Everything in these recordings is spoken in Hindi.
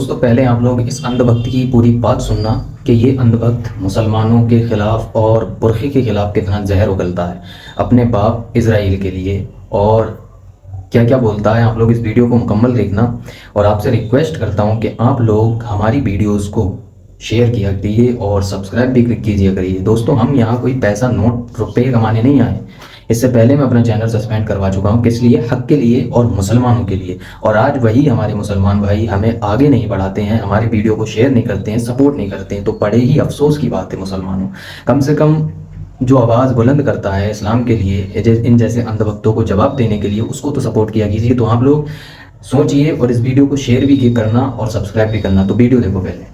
दोस्तों पहले आप लोग इस अंधभक्त की पूरी बात सुनना कि ये अंधभक्त मुसलमानों के खिलाफ और बुरखे के खिलाफ कितना जहर उगलता है अपने बाप इज़राइल के लिए, और क्या क्या बोलता है। आप लोग इस वीडियो को मुकम्मल देखना और आपसे रिक्वेस्ट करता हूँ कि आप लोग हमारी वीडियोस को शेयर किया करिए और सब्सक्राइब भी कीजिए करिए। दोस्तों हम यहाँ कोई पैसा नोट रुपये कमाने नहीं आए। इससे पहले मैं अपना चैनल सस्पेंड करवा चुका हूँ, किस लिए? हक के लिए और मुसलमानों के लिए। और आज वही हमारे मुसलमान भाई हमें आगे नहीं बढ़ाते हैं, हमारे वीडियो को शेयर नहीं करते हैं, सपोर्ट नहीं करते हैं, तो बड़े ही अफसोस की बात है। मुसलमानों कम से कम जो आवाज़ बुलंद करता है इस्लाम के लिए, इन जैसे अंधभक्तों को जवाब देने के लिए, उसको तो सपोर्ट किया कीजिए। तो आप लोग सोचिए और इस वीडियो को शेयर भी करना और सब्सक्राइब भी करना। तो वीडियो देखो पहले।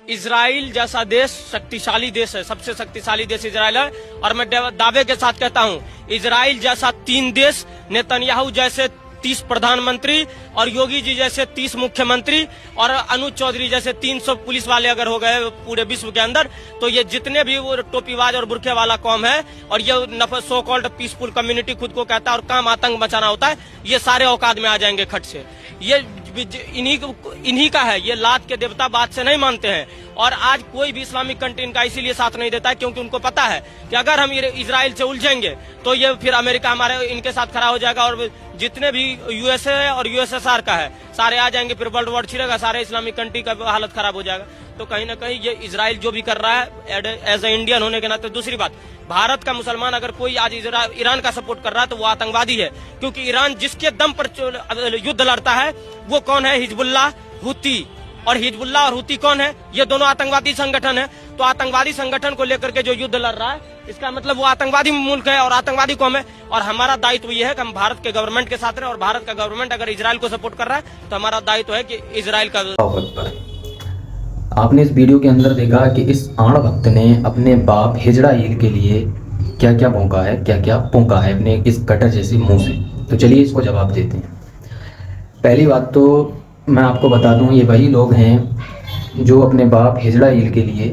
इजराइल जैसा देश शक्तिशाली देश है, सबसे शक्तिशाली देश इजराइल है। और मैं दावे के साथ कहता हूँ, इजराइल जैसा 3 देश, नेतन्याहू जैसे 30 प्रधानमंत्री और योगी जी जैसे 30 मुख्यमंत्री और अनुज चौधरी जैसे 300 पुलिस वाले अगर हो गए पूरे विश्व के अंदर, तो ये जितने भी वो टोपीबाज और बुरखे वाला कौम है और ये सो कॉल्ड पीसफुल कम्युनिटी खुद को कहता है और काम आतंक मचाना होता है, ये सारे औकात में आ जाएंगे खट से। ये इन्हीं का है, ये लात के देवता बात से नहीं मानते हैं। और आज कोई भी इस्लामिक कंट्री इनका इसीलिए साथ नहीं देता है क्योंकि उनको पता है कि अगर हम इजराइल से उलझेंगे तो ये फिर अमेरिका हमारे इनके साथ खड़ा हो जाएगा और जितने भी यूएसए है और यूएसएसआर का है सारे आ जाएंगे, फिर वर्ल्ड वॉर छिड़ेगा, सारे इस्लामिक कंट्री का हालत खराब हो जाएगा। तो कहीं ना कहीं ये इजराइल जो भी कर रहा है एज ए इंडियन होने के नाते। दूसरी बात, भारत का मुसलमान अगर कोई आज ईरान का सपोर्ट कर रहा है तो वो आतंकवादी है, क्योंकि ईरान जिसके दम पर युद्ध लड़ता है वो कौन है? हिजबुल्लाह, हुती। और हिजबुल्लाह और हुती कौन है? ये दोनों आतंकवादी संगठन है। तो आतंकवादी संगठन को लेकर के जो युद्ध लड़ रहा है, इसका मतलब वो आतंकवादी मुल्क है और आतंकवादी कौम है। और हमारा दायित्व ये है कि हम भारत के गवर्नमेंट के साथ रहे, और भारत का गवर्नमेंट अगर इजराइल को सपोर्ट कर रहा है तो हमारा दायित्व है कि इजराइल का। आपने इस वीडियो के अंदर देखा कि इस आण भक्त ने अपने बाप हिजड़ाइल के लिए क्या क्या भौंका है, क्या क्या पोंका है अपने इस कटर जैसे मुंह से। तो चलिए इसको जवाब देते हैं। पहली बात तो मैं आपको बता दूं, ये वही लोग हैं जो अपने बाप हिजड़ाइल के लिए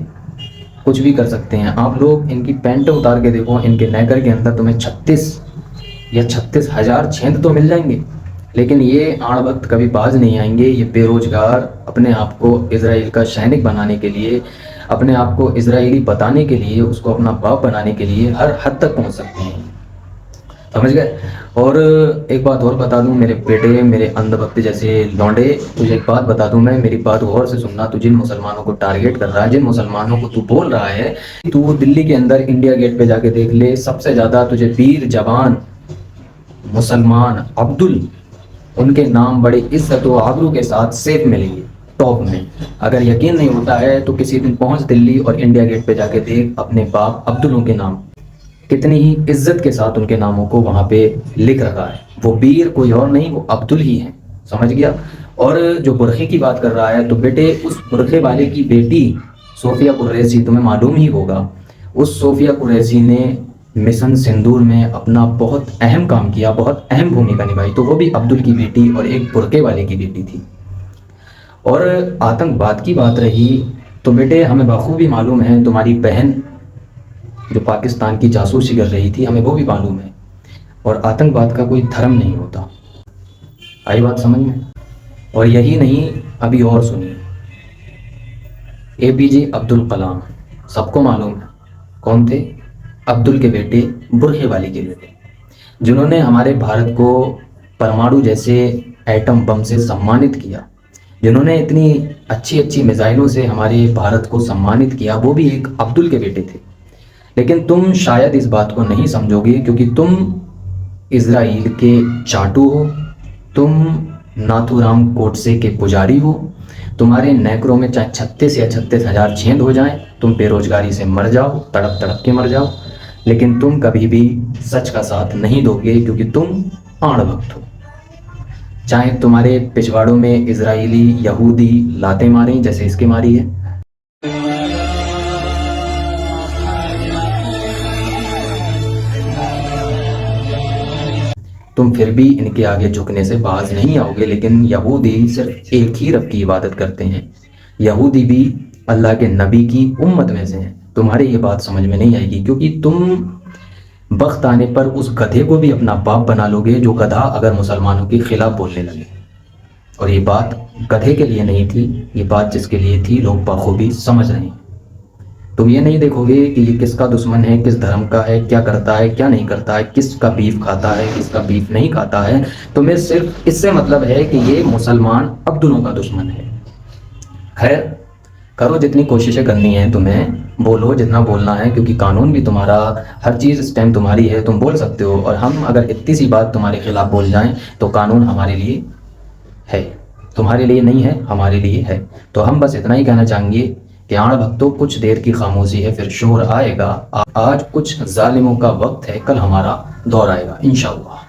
कुछ भी कर सकते हैं। आप लोग इनकी पैंट उतार के देखो, इनके नेकर के अंदर तुम्हें 36 या 36,000 छेद तो मिल जाएंगे, लेकिन ये आण भक्त कभी बाज नहीं आएंगे। ये बेरोजगार अपने आप को इजराइल का सैनिक बनाने के लिए, अपने आप को इजरायली बताने के लिए, उसको अपना बाप बनाने के लिए हर हद तक पहुंच सकते हैं, समझ गए। और एक बात और बता दूं मेरे बेटे, मेरे अंधभक्त जैसे लौंडे, तुझे एक बात बता दूं मैं, मेरी बात गौर से सुनना। तू जिन मुसलमानों को टारगेट कर रहा है, जिन मुसलमानों को तू बोल रहा है, तू दिल्ली के अंदर इंडिया गेट पे जाके देख ले, सबसे ज़्यादा तुझे वीर जवान मुसलमान अब्दुल, उनके नाम बड़े इज्जत व आबरू के साथ सेफ मिलेंगे टॉप में। अगर यकीन नहीं होता है तो किसी दिन पहुंच दिल्ली और इंडिया गेट पे जाके देख अपने बाप अब्दुलों के नाम, कितनी ही इज्जत के साथ उनके नामों को वहां पे लिख रखा है। वो वीर कोई और नहीं, वो अब्दुल ही है, समझ गया। और जो बुरखे की बात कर रहा है, तो बेटे उस बुरखे वाले की बेटी सोफिया कुरैशी, तुम्हें मालूम ही होगा, उस सोफिया कुरैशी ने मिशन सिंदूर में अपना बहुत अहम काम किया, बहुत अहम भूमिका निभाई। तो वो भी अब्दुल की बेटी और एक बुरके वाले की बेटी थी। और आतंकवाद की बात रही तो बेटे हमें बखूबी मालूम है, तुम्हारी बहन जो पाकिस्तान की जासूसी कर रही थी, हमें वो भी मालूम है। और आतंकवाद का कोई धर्म नहीं होता, आई बात समझ में। और यही नहीं, अभी और सुनिए, APJ अब्दुल कलाम, सबको मालूम है कौन थे? अब्दुल के बेटे, बुरखे वाली के बेटे, जिन्होंने हमारे भारत को परमाणु जैसे एटम बम से सम्मानित किया, जिन्होंने इतनी अच्छी अच्छी मिसाइलों से हमारे भारत को सम्मानित किया, वो भी एक अब्दुल के बेटे थे। लेकिन तुम शायद इस बात को नहीं समझोगे क्योंकि तुम इजराइल के चाटू हो, तुम नाथूराम गोडसे के पुजारी हो। तुम्हारे नेकरों में चाहे 36 या 36,000 छेद हो जाएं, तुम बेरोजगारी से मर जाओ, तड़प तड़प के मर जाओ, लेकिन तुम कभी भी सच का साथ नहीं दोगे क्योंकि तुम आण भक्त हो। चाहे तुम्हारे पिछवाड़ों में इजरायली यहूदी लाते मारें जैसे इसके मारी है, तुम फिर भी इनके आगे झुकने से बाज नहीं आओगे। लेकिन यहूदी सिर्फ एक ही रब की इबादत करते हैं, यहूदी भी अल्लाह के नबी की उम्मत में से हैं। तुम्हारी ये बात समझ में नहीं आएगी क्योंकि तुम वक्त आने पर उस गधे को भी अपना बाप बना लोगे जो गधा अगर मुसलमानों के खिलाफ बोलने लगे। और ये बात गधे के लिए नहीं थी, ये बात जिसके लिए थी लोग बखूबी समझ रहे हैं। तुम ये नहीं देखोगे कि ये किसका दुश्मन है, किस धर्म का है, क्या करता है क्या नहीं करता है, किसका बीफ खाता है किसका बीफ नहीं खाता है। तुम्हें सिर्फ इससे मतलब है कि ये मुसलमान अब्दुलों का दुश्मन है। खैर, करो जितनी कोशिशें करनी है, तुम्हें बोलो जितना बोलना है, क्योंकि कानून भी तुम्हारा, हर चीज़ इस टाइम तुम्हारी है, तुम बोल सकते हो। और हम अगर इतनी सी बात तुम्हारे खिलाफ बोल जाएं तो कानून हमारे लिए है, तुम्हारे लिए नहीं है, हमारे लिए है। तो हम बस इतना ही कहना चाहेंगे कि आण भक्तों, कुछ देर की खामोशी है, फिर शोर आएगा। आज कुछ जालिमों का वक्त है, कल हमारा दौर आएगा इंशाअल्लाह।